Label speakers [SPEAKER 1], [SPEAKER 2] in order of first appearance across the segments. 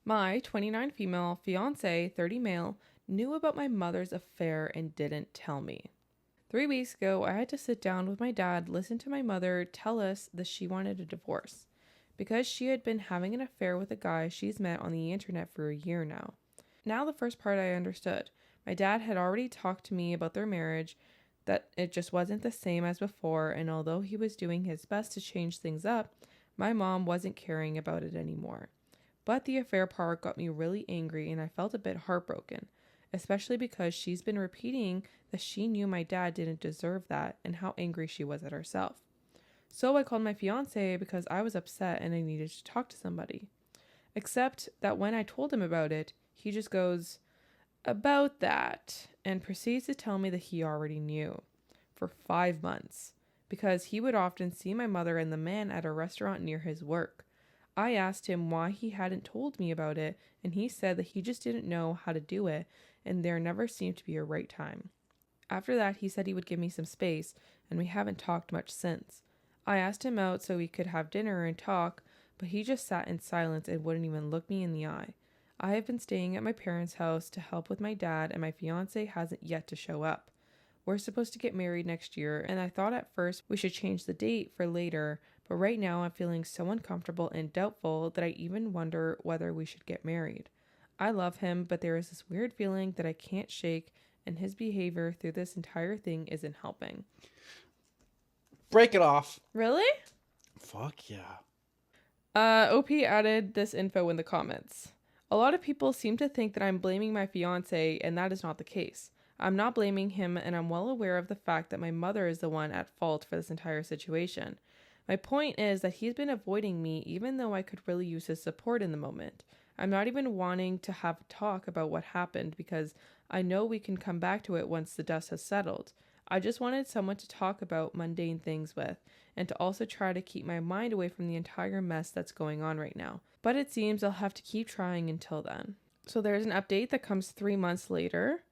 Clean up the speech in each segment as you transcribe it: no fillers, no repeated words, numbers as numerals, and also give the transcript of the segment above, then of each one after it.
[SPEAKER 1] My 29 female fiance, 30 male, knew about my mother's affair and didn't tell me. 3 weeks ago, I had to sit down with my dad, listen to my mother tell us that she wanted a divorce because she had been having an affair with a guy she's met on the internet for a year now. Now, the first part I understood. My dad had already talked to me about their marriage, that it just wasn't the same as before, and although he was doing his best to change things up, my mom wasn't caring about it anymore. But the affair part got me really angry and I felt a bit heartbroken, especially because she's been repeating that she knew my dad didn't deserve that and how angry she was at herself. So I called my fiance because I was upset and I needed to talk to somebody. Except that when I told him about it, he just goes, "About that," and proceeds to tell me that he already knew for 5 months because he would often see my mother and the man at a restaurant near his work. I asked him why he hadn't told me about it, and he said that he just didn't know how to do it, and there never seemed to be a right time. After that, he said he would give me some space, and we haven't talked much since. I asked him out so we could have dinner and talk, but he just sat in silence and wouldn't even look me in the eye. I have been staying at my parents' house to help with my dad, and my fiance hasn't yet to show up. We're supposed to get married next year, and I thought at first we should change the date for later, but right now I'm feeling so uncomfortable and doubtful that I even wonder whether we should get married. I love him, but there is this weird feeling that I can't shake, and his behavior through this entire thing isn't helping.
[SPEAKER 2] Break it off.
[SPEAKER 1] Really?
[SPEAKER 2] Fuck yeah.
[SPEAKER 1] OP added this info in the comments. A lot of people seem to think that I'm blaming my fiance, and that is not the case. I'm not blaming him, and I'm well aware of the fact that my mother is the one at fault for this entire situation. My point is that he's been avoiding me even though I could really use his support in the moment. I'm not even wanting to have a talk about what happened because I know we can come back to it once the dust has settled. I just wanted someone to talk about mundane things with, and to also try to keep my mind away from the entire mess that's going on right now. But it seems I'll have to keep trying until then. So there's an update that comes 3 months later.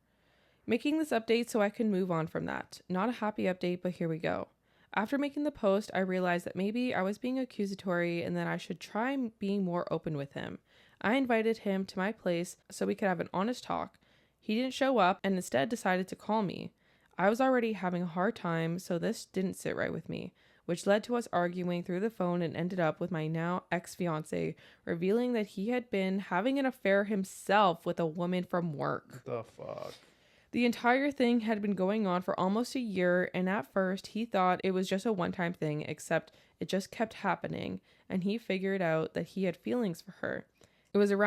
[SPEAKER 1] Making this update so I can move on from that. Not a happy update, but here we go. After making the post, I realized that maybe I was being accusatory and that I should try being more open with him. I invited him to my place so we could have an honest talk. He didn't show up and instead decided to call me. I was already having a hard time, so this didn't sit right with me, which led to us arguing through the phone and ended up with my now ex-fiance revealing that he had been having an affair himself with a woman from work.
[SPEAKER 2] The fuck?
[SPEAKER 1] The entire thing had been going on for almost a year, and at first he thought it was just a one-time thing, except it just kept happening, and he figured out that he had feelings for her. It was around